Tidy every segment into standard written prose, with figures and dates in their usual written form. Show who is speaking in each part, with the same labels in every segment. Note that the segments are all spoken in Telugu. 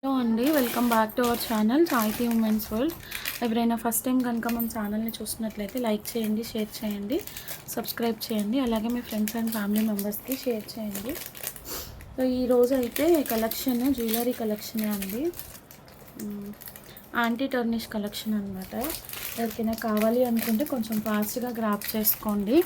Speaker 1: హలో అండి, welcome back to our channel సాహితీ ఉమెన్స్ వరల్డ్. ఎవరైనా ఫస్ట్ టైం కనుక మన ఛానల్ని చూసినట్లయితే లైక్ చేయండి, షేర్ చేయండి, సబ్స్క్రైబ్ చేయండి. అలాగే మీ ఫ్రెండ్స్ అండ్ ఫ్యామిలీ మెంబర్స్కి షేర్ చేయండి. సో ఈరోజు అయితే కలెక్షన్ జ్యువెలరీ కలెక్షన్ అండి, యాంటీ టర్నిష్ కలెక్షన్ అనమాట. ఎవరికైనా కావాలి అనుకుంటే కొంచెం ఫాస్ట్గా గ్రాప్ చేసుకోండి.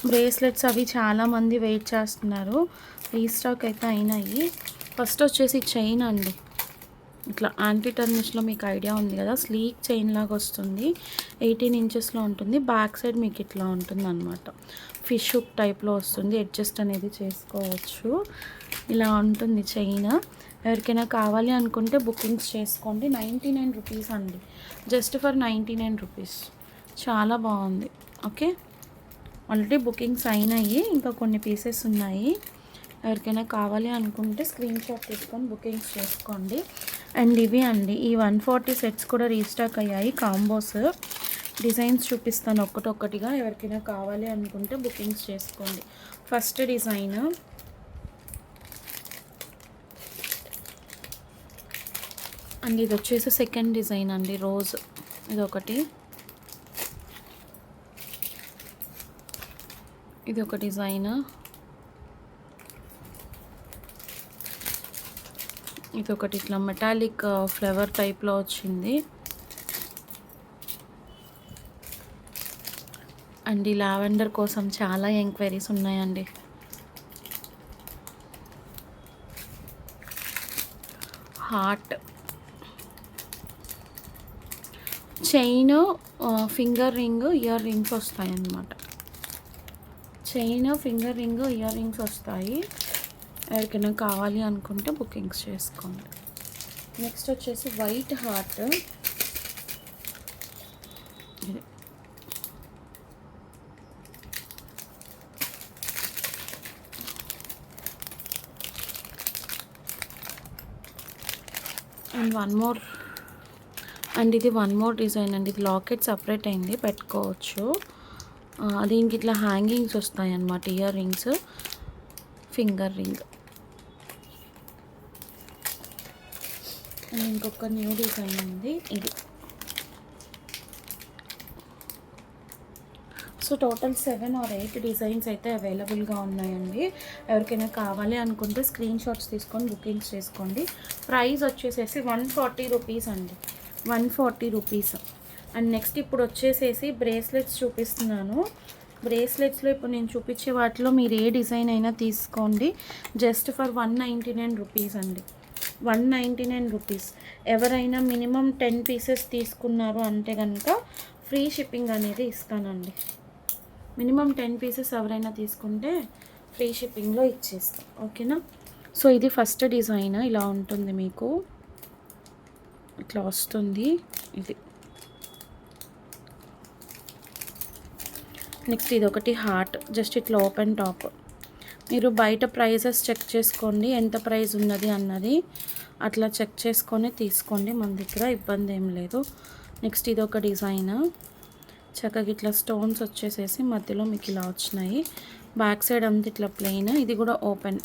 Speaker 1: బ్రేస్లెట్స్ అవి చాలామంది వెయిట్ చేస్తున్నారు, రీస్టాక్ అయితే అయినాయి. ఫస్ట్ వచ్చేసి చైన్ అండి, ఇట్లా యాంటీ టర్నిష్లో మీకు ఐడియా ఉంది కదా, స్లీక్ చైన్ లాగా వస్తుంది. 18 ఇంచెస్లో ఉంటుంది. బ్యాక్ సైడ్ మీకు ఇట్లా ఉంటుంది అనమాట, ఫిష్ హుక్ టైప్లో వస్తుంది. అడ్జస్ట్ అనేది చేసుకోవచ్చు. ఇలా ఉంటుంది చైన్. ఎవరికైనా కావాలి అనుకుంటే బుకింగ్స్ చేసుకోండి. 99 రూపీస్ అండి, జస్ట్ ఫర్ 99 రూపీస్. చాలా బాగుంది. ఓకే, ఆల్రెడీ బుకింగ్స్ అయినాయి, ఇంకా కొన్ని పీసెస్ ఉన్నాయి. ఎవరికైనా కావాలి అనుకుంటే స్క్రీన్ షాట్ తీసుకొని బుకింగ్స్ చేసుకోండి. అండ్ ఇవి అండి, ఈ 140 సెట్స్ కూడా రీస్టాక్ అయ్యాయి. కాంబోస్ డిజైన్స్ చూపిస్తాను ఒక్కటొక్కటిగా. ఎవరికైనా కావాలి అనుకుంటే బుకింగ్స్ చేసుకోండి. ఫస్ట్ డిజైన్ అండ్ ఇది వచ్చేసి సెకండ్ డిజైన్ అండి, రోజ్. ఇదొకటి, ఇది ఒక డిజైన్, ఇది ఒకటి ఇట్లా మెటాలిక్ ఫ్లవర్ టైప్లో వచ్చింది. అండ్ ఈ లావెండర్ కోసం చాలా ఎంక్వైరీస్ ఉన్నాయండి. Heart chain, finger ring, ear rings వస్తాయి అన్నమాట. Chain, finger ring, ear rings వస్తాయి. ఎవరికైనా కావాలి అనుకుంటే బుకింగ్స్ చేసుకోండి. నెక్స్ట్ వచ్చేసి white heart. And one more, and ఇది వన్ మోర్ డిజైన్ అండి. ఇది లాకెట్ సపరేట్ అయింది, పెట్టుకోవచ్చు. దీనికి ఇట్లా హ్యాంగింగ్స్ వస్తాయి అన్నమాట, ear rings, finger ring. And ఇంకొక న్యూ డిజైన్ ఉంది ఇది. సో టోటల్ 7 or 8 డిజైన్స్ అయితే అవైలబుల్గా ఉన్నాయండి. ఎవరికైనా కావాలి అనుకుంటే స్క్రీన్ షాట్స్ తీసుకొని బుకింగ్స్ చేసుకోండి. ప్రైస్ వచ్చేసేసి 140 రూపీస్ అండి, 140 రూపీస్. అండ్ నెక్స్ట్ ఇప్పుడు వచ్చేసేసి బ్రేస్లెట్స్ చూపిస్తున్నాను. బ్రేస్లెట్స్లో ఇప్పుడు నేను చూపించే వాటిలో మీరు ఏ డిజైన్ అయినా తీసుకోండి. జస్ట్ ఫర్ 199 రూపీస్ అండి, 199 రూపీస్. ఎవరైనా మినిమం 10 పీసెస్ తీసుకున్నారు అంటే కనుక ఫ్రీ షిప్పింగ్ అనేది ఇస్తానండి. మినిమం 10 పీసెస్ ఎవరైనా తీసుకుంటే ఫ్రీ షిప్పింగ్లో ఇచ్చేస్తాం. ఓకేనా. సో ఇది ఫస్ట్ డిజైన్, ఇలా ఉంటుంది, మీకు ఇట్లా వస్తుంది ఇది. నెక్స్ట్ ఇది ఒకటి హార్ట్, జస్ట్ ఇట్లా ఓపెన్ టాప్. మీరు బయట ప్రైజెస్ చెక్ చేసుకోండి, ఎంత ప్రైస్ ఉన్నది అన్నది అట్లా చెక్ చేసుకొని తీసుకోండి. మన దగ్గర ఇబ్బంది ఏం లేదు. నెక్స్ట్ ఇది ఒక డిజైన్, చక్కగా ఇట్లా స్టోన్స్ వచ్చేసేసి మధ్యలో మీకు ఇలా వచ్చినాయి. బ్యాక్ సైడ్ అంతా ఇట్లా ప్లెయిన్, ఇది కూడా ఓపెన్.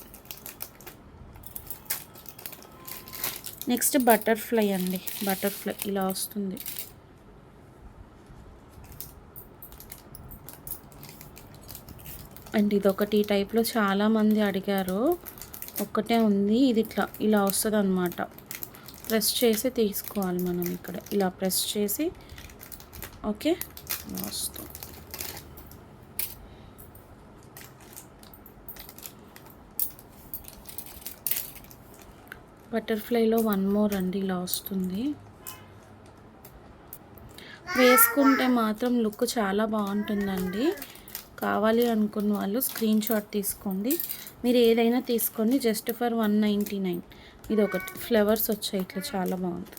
Speaker 1: నెక్స్ట్ బటర్ఫ్లై అండి, బటర్ఫ్లై ఇలా వస్తుంది. అండ్ ఇది ఒకటి టైప్లో చాలామంది అడిగారు, ఒక్కటే ఉంది. ఇది ఇట్లా ఇలా వస్తుంది అన్నమాట. ప్రెస్ చేసి తీసుకోవాలి మనం, ఇక్కడ ఇలా ప్రెస్ చేసి. ఓకే, ఇలా వస్తుంది. బటర్ఫ్లైలో వన్ మోర్ అండి, ఇలా వస్తుంది. వేసుకుంటే మాత్రం లుక్ చాలా బాగుంటుందండి. కావాలి అనుకున్న వాళ్ళు స్క్రీన్ షాట్ తీసుకోండి. మీరు ఏదైనా తీసుకోండి, జస్ట్ ఫర్ 199. ఇది ఒకటి ఫ్లవర్స్ వచ్చాయి ఇట్లా, చాలా బాగుంది.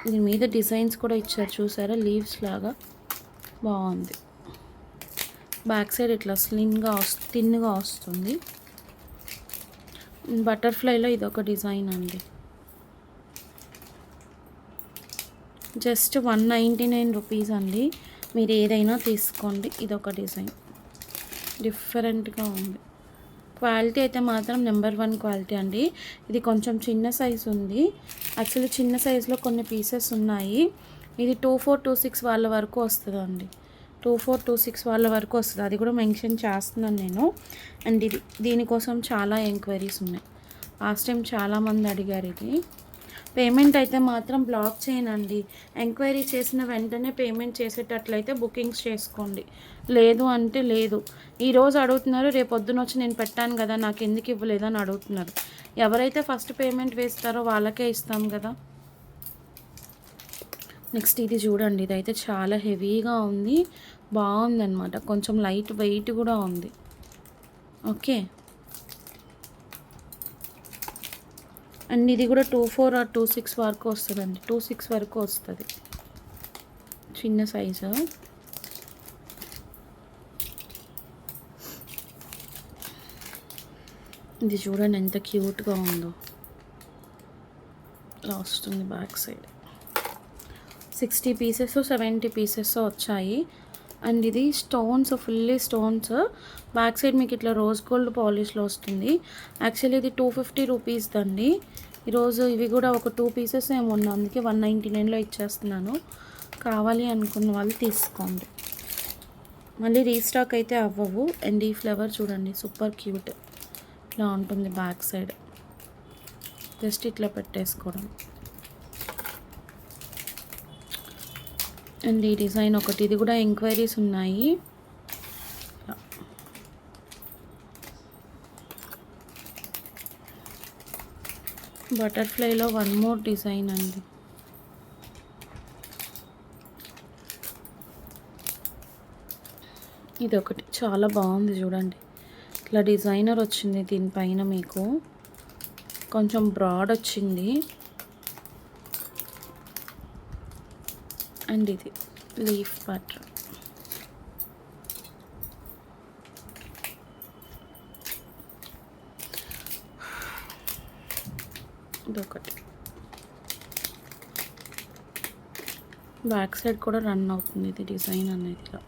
Speaker 1: దీని మీద డిజైన్స్ కూడా ఇచ్చారు, చూసారా, లీవ్స్ లాగా బాగుంది. బ్యాక్ సైడ్ ఇట్లా థిన్గా వస్తుంది. బటర్ఫ్లైలో ఇది ఒక డిజైన్ అండి, జస్ట్ 199 రూపీస్ అండి. మీరు ఏదైనా తీసుకోండి. ఇదొక డిజైన్, డిఫరెంట్గా ఉంది. క్వాలిటీ అయితే మాత్రం నెంబర్ 1 క్వాలిటీ అండి. ఇది కొంచెం చిన్న సైజు ఉంది. యాక్చువల్లీ చిన్న సైజులో కొన్ని పీసెస్ ఉన్నాయి. ఇది 2426 వాళ్ళ వరకు వస్తుందండి. 2426 వాళ్ళ వరకు వస్తుంది. అది కూడా మెన్షన్ చేస్తున్నాను నేను. అండ్ ఇది దీనికోసం చాలా ఎంక్వైరీస్ ఉన్నాయి. లాస్ట్ టైం చాలామంది అడిగారు. ఇది పేమెంట్ అయితే మాత్రం బ్లాక్ చేయనండి. ఎంక్వైరీ చేసిన వెంటనే పేమెంట్ చేసేటట్లయితే బుకింగ్స్ చేసుకోండి. లేదు అంటే లేదు. ఈరోజు అడుగుతున్నారు, రేపు పొద్దున వచ్చి నేను పెట్టాను కదా నాకు ఎందుకు ఇవ్వలేదు అని అడుగుతున్నారు. ఎవరైతే ఫస్ట్ పేమెంట్ వేస్తారో వాళ్ళకే ఇస్తాం కదా. నెక్స్ట్ ఇది చూడండి. ఇదైతే చాలా హెవీగా ఉంది, బాగుందన్నమాట. కొంచెం లైట్ వెయిట్ కూడా ఉంది. ఓకే, అండ్ ఇది కూడా 24 or 26 వరకు వస్తుందండి. 26 వరకు వస్తుంది, చిన్న సైజు. ఇది చూడండి ఎంత క్యూట్గా ఉందో. ఇలా వస్తుంది బ్యాక్ సైడ్. 60 పీసెస్ 70 పీసెస్ వచ్చాయి. అండ్ ఇది stones, fully stones. Back side మీకు ఇట్లా రోజ్ గోల్డ్ పాలిష్లో వస్తుంది. యాక్చువల్లీ ఇది 250 రూపీస్ దండి. ఈరోజు ఇవి కూడా ఒక 2 పీసెస్ ఏమన్నా, అందుకే 199లో ఇచ్చేస్తున్నాను. కావాలి అనుకున్న వాళ్ళు తీసుకోండి, మళ్ళీ రీస్టాక్ అయితే అవ్వవు. అండ్ ఈ ఫ్లవర్ చూడండి, సూపర్ క్యూట్. ఇట్లా ఉంటుంది బ్యాక్ సైడ్. జస్ట్ ఇట్లా పెట్టేసుకోవడం. అండ్ ఈ డిజైన్ ఒకటి, ఇది కూడా ఎంక్వైరీస్ ఉన్నాయి. బటర్ఫ్లైలో 1 more డిజైన్ అండి. ఇది ఒకటి చాలా బాగుంది చూడండి. ఇట్లా డిజైనర్ వచ్చింది దీనిపైన, మీకు కొంచెం బ్రాడ్ వచ్చింది. అండ్ ఇది లీఫ్ ప్యాటర్న్. ఇదొకటి. బ్యాక్ సైడ్ కూడా రన్ అవుతుంది ఇది డిజైన్ అనేది. ఇలా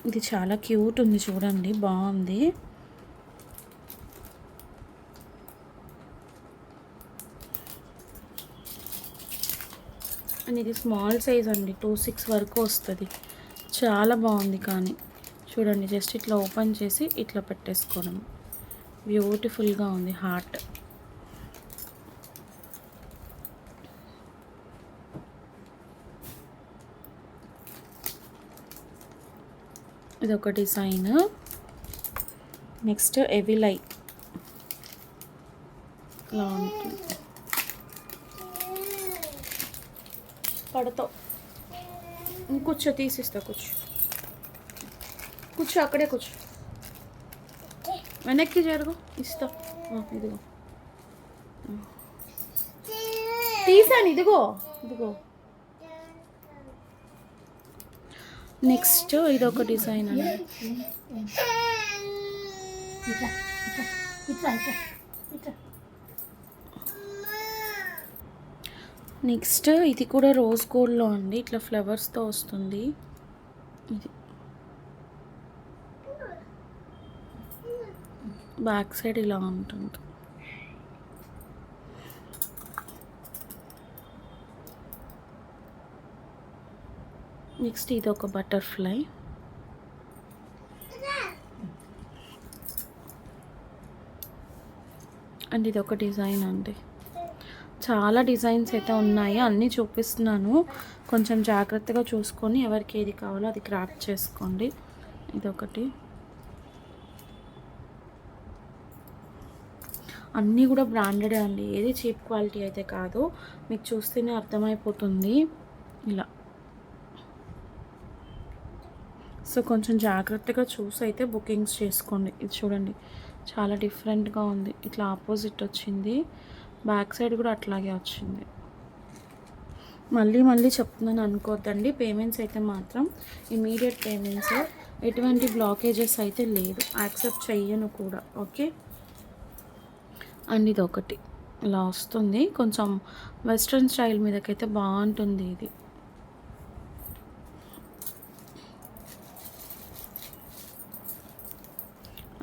Speaker 1: ఇది చాలా క్యూట్ ఉంది చూడండి, బాగుంది. అండ్ ఇది స్మాల్ సైజ్ అండి, 26 వరకు వస్తుంది. చాలా బాగుంది. కానీ చూడండి, జస్ట్ ఇట్లా ఓపెన్ చేసి ఇట్లా పెట్టేసుకోవడం. బ్యూటిఫుల్గా ఉంది. హార్ట్. ఇదొక డిజైన్. నెక్స్ట్ ఎవిలై ఇలా ఉంటుంది. పడతావు, కూర్చో, తీసిస్తా. కూర్చో కూర్చో, అక్కడే కూర్చో. వెనక్కి జరుగు, ఇస్తా. ఇదిగో తీసాను, ఇదిగో ఇదిగో. నెక్స్ట్ ఇదొక డిజైన్ అండి. నెక్స్ట్ ఇది కూడా రోజ్ గోల్డ్లో అండి. ఇట్లా ఫ్లవర్స్తో వస్తుంది. ఇది బ్యాక్ సైడ్ ఇలా ఉంటుంది. నెక్స్ట్ ఇది ఒక బటర్ఫ్లై. అండ్ ఇది ఒక డిజైన్ అండి. చాలా డిజైన్స్ అయితే ఉన్నాయి, అన్నీ చూపిస్తున్నాను. కొంచెం జాగ్రత్తగా చూసుకొని ఎవరికి ఏది కావాలో అది క్రాఫ్ట్ చేసుకోండి. ఇదొకటి. అన్నీ కూడా బ్రాండెడ్ అండి, ఏది చీప్ క్వాలిటీ అయితే కాదు. మీకు చూస్తేనే అర్థమైపోతుంది. ఇలా సో కొంచెం జాగ్రత్తగా చూసి అయితే బుకింగ్స్ చేసుకోండి. ఇది చూడండి, చాలా డిఫరెంట్గా ఉంది. ఇట్లా ఆపోజిట్ వచ్చింది. బ్యాక్ సైడ్ కూడా అట్లాగే వచ్చింది. మళ్ళీ చెప్తున్నాను అనుకోవద్దండి. పేమెంట్స్ అయితే మాత్రం ఇమీడియట్ పేమెంట్స్, ఎటువంటి బ్లాకేజెస్ అయితే లేదు, యాక్సెప్ట్ చెయ్యను కూడా. ఓకే. అండ్ ఇది ఒకటి ఇలా వస్తుంది. కొంచెం వెస్ట్రన్ స్టైల్ మీదకైతే బాగుంటుంది ఇది.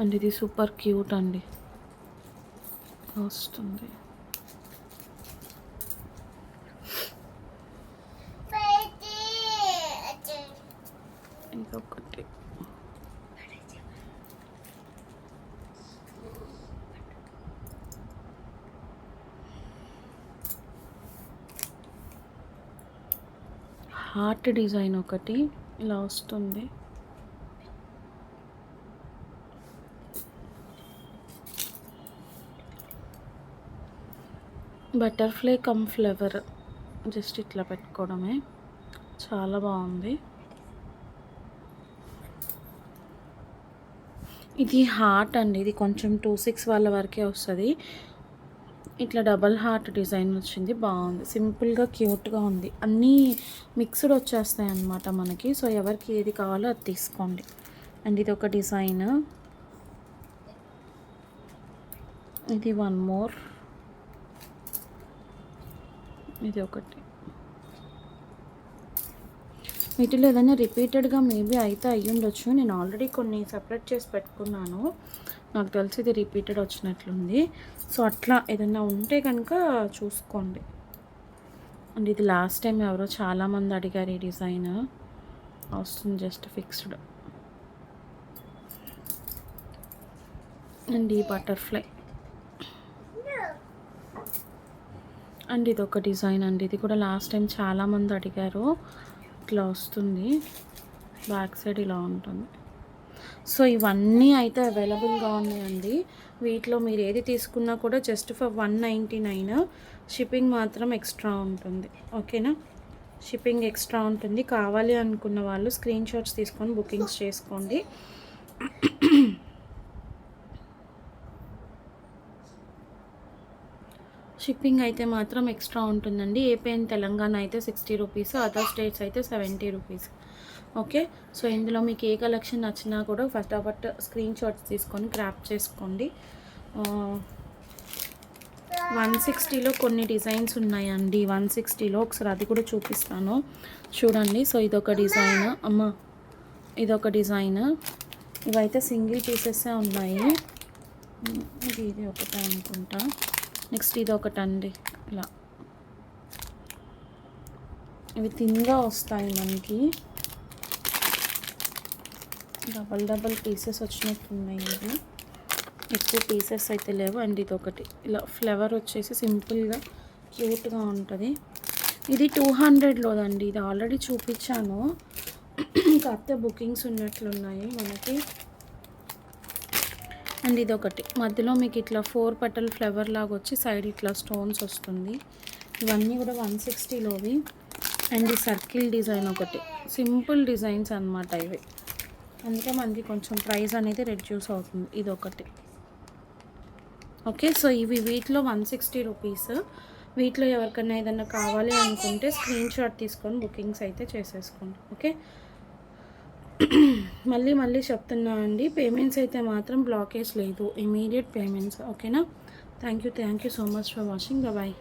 Speaker 1: అండ్ ఇది సూపర్ క్యూట్ అండి వస్తుంది. ఇంకొకటి హార్ట్ డిజైన్ ఒకటి ఇలా వస్తుంది. బటర్ఫ్లై కమ్ ఫ్లవర్ జస్ట్ ఇట్లా పెట్టుకోవడమే, చాలా బాగుంది. ఇది హార్ట్ అండి, ఇది కొంచెం 2-6 వాళ్ళ వరకే వస్తుంది. ఇట్లా డబల్ హార్ట్ డిజైన్ వచ్చింది, బాగుంది, సింపుల్గా క్యూట్గా ఉంది. అన్నీ మిక్స్డ్ వచ్చేస్తాయి అన్నమాట మనకి. సో ఎవరికి ఏది కావాలో అది తీసుకోండి. అండ్ ఇది ఒక డిజైన్, ఇది వన్ మోర్, ఇది ఒకటి. వీటిలో ఏదైనా రిపీటెడ్గా మేబీ అయితే అయ్యుండొచ్చు. నేను ఆల్రెడీ కొన్ని సపరేట్ చేసి పెట్టుకున్నాను, నాకు తెలిసి ఇది రిపీటెడ్ వచ్చినట్లుంది. సో అట్లా ఏదైనా ఉంటే కనుక చూసుకోండి. అండ్ ఇది లాస్ట్ టైం ఎవరో చాలామంది అడిగారు ఈ డిజైన్, వస్తుంది జస్ట్ ఫిక్స్డ్. అండ్ ఈ బటర్ఫ్లై, అండ్ ఇది ఒక డిజైన్ అండి, ఇది కూడా లాస్ట్ టైం చాలామంది అడిగారు. ఇట్లా వస్తుంది, బ్యాక్ సైడ్ ఇలా ఉంటుంది. సో ఇవన్నీ అయితే అవైలబుల్గా ఉన్నాయండి. వీటిలో మీరు ఏది తీసుకున్నా కూడా జస్ట్ ఫర్ 199. షిప్పింగ్ మాత్రం ఎక్స్ట్రా ఉంటుంది, ఓకేనా? షిప్పింగ్ ఎక్స్ట్రా ఉంటుంది. కావాలి అనుకున్న వాళ్ళు స్క్రీన్ షాట్స్ తీసుకొని బుకింగ్స్ చేసుకోండి. షిప్పింగ్ అయితే మాత్రం ఎక్స్ట్రా ఉంటుందండి. ఏపీ అండ్ తెలంగాణ అయితే 60 రూపీస్, అదర్ స్టేట్స్ అయితే 70 రూపీస్. ఓకే, సో ఇందులో మీకు ఏ కలెక్షన్ నచ్చినా కూడా ఫటాఫట్ స్క్రీన్ షాట్స్ తీసుకొని క్రాప్ చేసుకోండి. 160లో కొన్ని డిజైన్స్ ఉన్నాయండి. 160లో ఒకసారి అది కూడా చూపిస్తాను చూడండి. సో ఇదొక డిజైన్, అమ్మ ఇదొక డిజైన్. ఇవైతే సింగిల్ పీసెస్సే ఉన్నాయి. ఇది ఒకటే అనుకుంటా. నెక్స్ట్ ఇది ఒకటండి, ఇలా ఇవి థిన్గా వస్తాయి మనకి, డబల్ పీసెస్ వచ్చినట్టున్నాయి. ఇవి ఎక్కువ పీసెస్ అయితే లేవు. అండ్ ఇది ఒకటి ఇలా ఫ్లవర్ వచ్చేసి సింపుల్గా క్యూట్గా ఉంటుంది. ఇది 200లోదండి, ఇది ఆల్రెడీ చూపించాను, కాకపోతే బుకింగ్స్ ఉన్నట్లున్నాయి మనకి. అండ్ ఇది ఒకటి మధ్యలో మీకు ఇట్లా 4 పెటల్ ఫ్లవర్ లాగా వచ్చి సైడ్ ఇట్లా స్టోన్స్ వస్తుంది. ఇవన్నీ కూడా 160లోవి. అండ్ ఈ సర్కిల్ డిజైన్ ఒకటి, సింపుల్ డిజైన్స్ అన్నమాట ఇవి, అందుకే మనకి కొంచెం ప్రైస్ అనేది రెడ్యూస్ అవుతుంది. ఇది ఒకటి, ఓకే. సో ఇవి వీటిలో 160 రూపీస్. వీటిలో ఎవరికైనా ఏదైనా కావాలి అనుకుంటే స్క్రీన్ షాట్ తీసుకొని బుకింగ్స్ అయితే చేసేసుకోండి, ఓకే. మళ్ళీ చెప్తున్నా అండి, పేమెంట్స్ అయితే మాత్రం బ్లాకేజ్ లేదు, ఇమీడియట్ పేమెంట్స్, ఓకేనా? Thank you so much for watching. Bye.